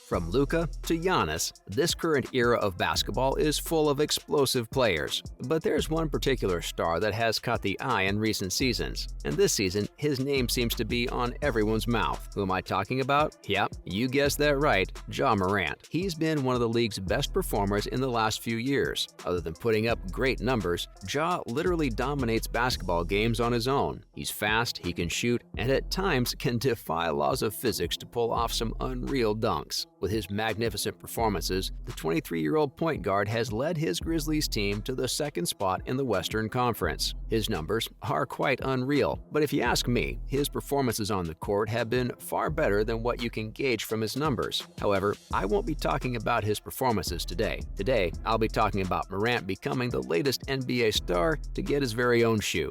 From Luka to Giannis, this current era of basketball is full of explosive players. But there's one particular star that has caught the eye in recent seasons, and this season his name seems to be on everyone's mouth. Who am I talking about? Yep, you guessed that right, Ja Morant. He's been one of the league's best performers in the last few years. Other than putting up great numbers, Ja literally dominates basketball games on his own. He's fast, he can shoot, and at times can defy laws of physics to pull off some unreal dunks. With his magnificent performances, the 23-year-old point guard has led his Grizzlies team to the second spot in the Western Conference. His numbers are quite unreal, but if you ask me, his performances on the court have been far better than what you can gauge from his numbers. However, I won't be talking about his performances today. Today, I'll be talking about Morant becoming the latest NBA star to get his very own shoe.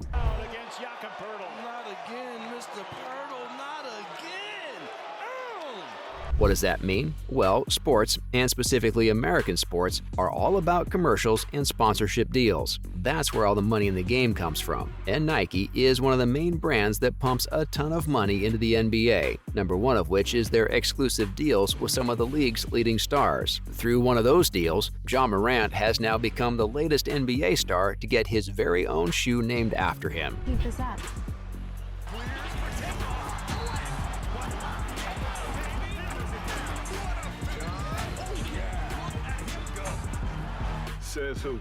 What does that mean? Well, sports, and specifically American sports, are all about commercials and sponsorship deals. That's where all the money in the game comes from. And Nike is one of the main brands that pumps a ton of money into the NBA, number one of which is their exclusive deals with some of the league's leading stars. Through one of those deals, Ja Morant has now become the latest NBA star to get his very own shoe named after him. Keep this up. Says who?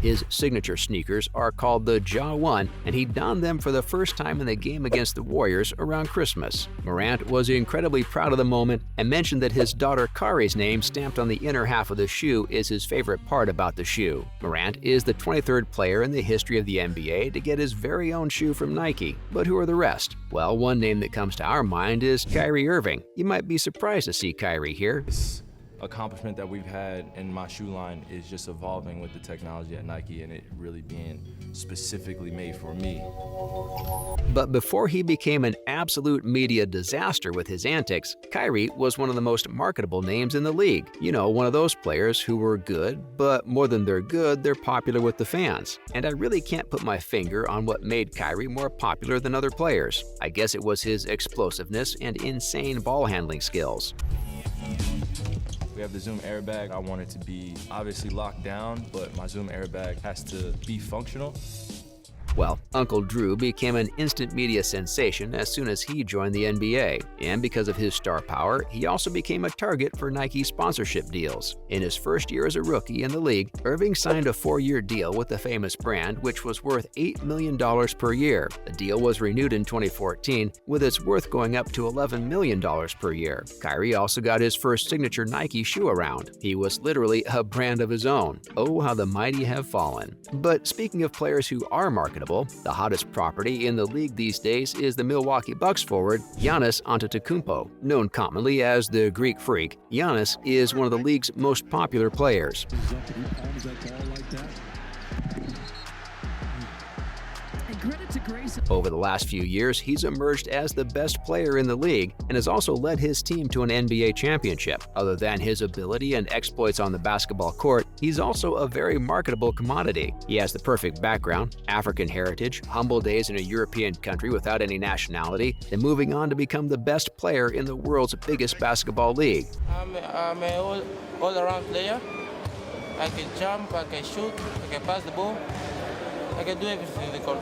His signature sneakers are called the Ja 1, and he donned them for the first time in the game against the Warriors around Christmas. Morant was incredibly proud of the moment and mentioned that his daughter Kyrie's name stamped on the inner half of the shoe is his favorite part about the shoe. Morant is the 23rd player in the history of the NBA to get his very own shoe from Nike. But who are the rest? Well, one name that comes to our mind is Kyrie Irving. You might be surprised to see Kyrie here. Accomplishment that we've had in my shoe line is just evolving with the technology at Nike and it really being specifically made for me. But before he became an absolute media disaster with his antics, Kyrie was one of the most marketable names in the league. You know, one of those players who were good, but more than they're good, they're popular with the fans. And I really can't put my finger on what made Kyrie more popular than other players. I guess it was his explosiveness and insane ball handling skills. We have the Zoom airbag. I want it to be obviously locked down, but my Zoom airbag has to be functional. Well, Uncle Drew became an instant media sensation as soon as he joined the NBA, and because of his star power, he also became a target for Nike sponsorship deals. In his first year as a rookie in the league, Irving signed a 4-year deal with the famous brand, which was worth $8 million per year. The deal was renewed in 2014, with its worth going up to $11 million per year. Kyrie also got his first signature Nike shoe around. He was literally a brand of his own. Oh, how the mighty have fallen. But speaking of players who are marketable, the hottest property in the league these days is the Milwaukee Bucks forward Giannis Antetokounmpo. Known commonly as the Greek Freak, Giannis is one of the league's most popular players. Over the last few years, he's emerged as the best player in the league and has also led his team to an NBA championship. Other than his ability and exploits on the basketball court, he's also a very marketable commodity. He has the perfect background, African heritage, humble days in a European country without any nationality, then moving on to become the best player in the world's biggest basketball league. I'm an all-around player. I can jump, I can shoot, I can pass the ball. I can do everything in the court.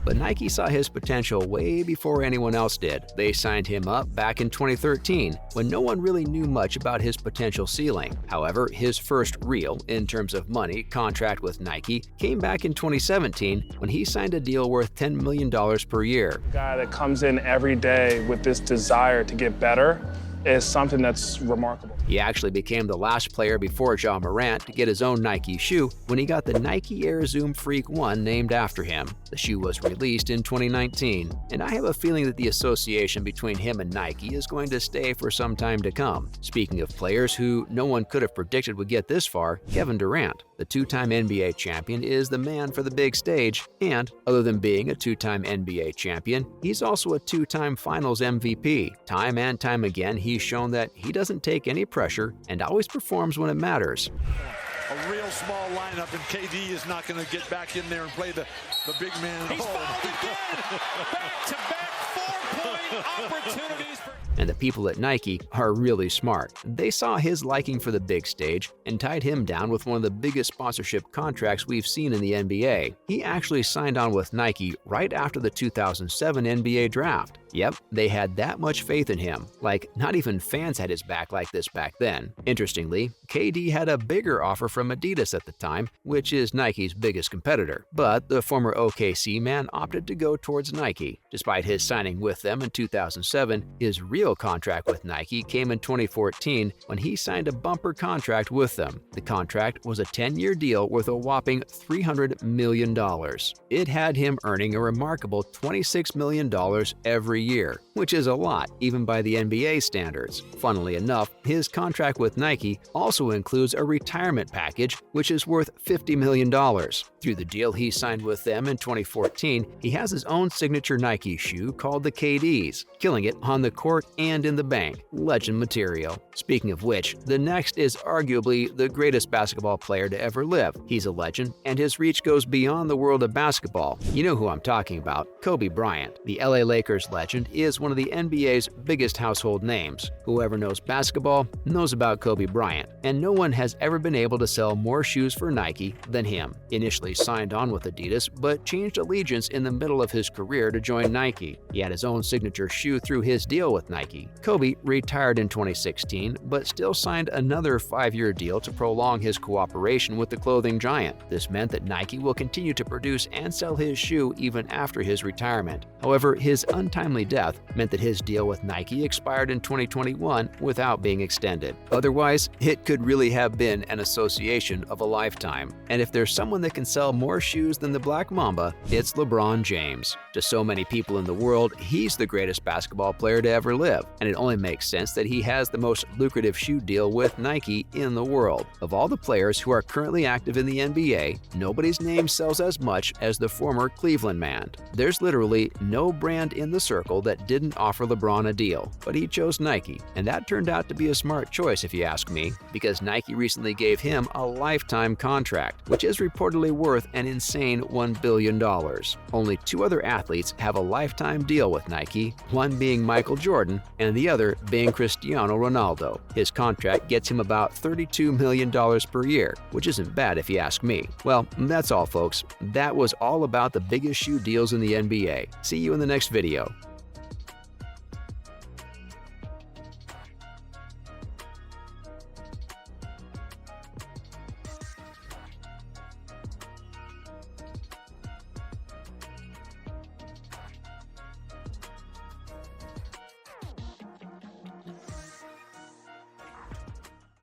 But Nike saw his potential way before anyone else did. They signed him up back in 2013, when no one really knew much about his potential ceiling. However, his first real, in terms of money, contract with Nike came back in 2017 when he signed a deal worth $10 million per year. A guy that comes in every day with this desire to get better is something that's remarkable. He actually became the last player before Ja Morant to get his own Nike shoe when he got the Nike Air Zoom Freak 1 named after him. The shoe was released in 2019, and I have a feeling that the association between him and Nike is going to stay for some time to come. Speaking of players who no one could have predicted would get this far, Kevin Durant, the 2-time NBA champion, is the man for the big stage, and other than being a 2-time NBA champion, he's also a 2-time Finals MVP. Time and time again, he's shown that he doesn't take any pressure and always performs when it matters. A real small lineup, and KD is not going to get back in there and play the big man. He's fouled again. Back-to-back 4-point Opportunities for... And the people at Nike are really smart. They saw his liking for the big stage and tied him down with one of the biggest sponsorship contracts we've seen in the NBA. He actually signed on with Nike right after the 2007 NBA draft. Yep, they had that much faith in him. Like, not even fans had his back like this back then. Interestingly, KD had a bigger offer from Adidas at the time, which is Nike's biggest competitor. But the former OKC man opted to go towards Nike. Despite his signing with them in 2007, his real contract with Nike came in 2014 when he signed a bumper contract with them. The contract was a 10-year deal worth a whopping $300 million. It had him earning a remarkable $26 million every year, which is a lot, even by the NBA standards. Funnily enough, his contract with Nike also includes a retirement package, which is worth $50 million. Through the deal he signed with them in 2014, he has his own signature Nike shoe called the KDs, killing it on the court and in the bank. Legend material. Speaking of which, the next is arguably the greatest basketball player to ever live. He's a legend, and his reach goes beyond the world of basketball. You know who I'm talking about, Kobe Bryant. The LA Lakers legend is one of the NBA's biggest household names. Whoever knows basketball knows about Kobe Bryant, and no one has ever been able to sell more shoes for Nike than him. Initially signed on with Adidas, but changed allegiance in the middle of his career to join Nike. He had his own signature shoe through his deal with Nike. Kobe retired in 2016, but still signed another 5-year deal to prolong his cooperation with the clothing giant. This meant that Nike will continue to produce and sell his shoe even after his retirement. However, his untimely death meant that his deal with Nike expired in 2021 without being extended. Otherwise, it could really have been an association of a lifetime. And if there's someone that can sell more shoes than the Black Mamba, it's LeBron James. To so many people in the world, he's the greatest basketball player to ever live, and it only makes sense that he has the most lucrative shoe deal with Nike in the world. Of all the players who are currently active in the NBA, nobody's name sells as much as the former Cleveland man. There's literally no brand in the circle that didn't offer LeBron a deal, but he chose Nike, and that turned out to be a smart choice if you ask me, because Nike recently gave him a lifetime contract, which is reportedly worth an insane $1 billion. Only 2 other athletes have a lifetime deal with Nike, one being Michael Jordan and the other being Cristiano Ronaldo. His contract gets him about $32 million per year, which isn't bad if you ask me. Well, that's all folks. That was all about the biggest shoe deals in the NBA. See you in the next video.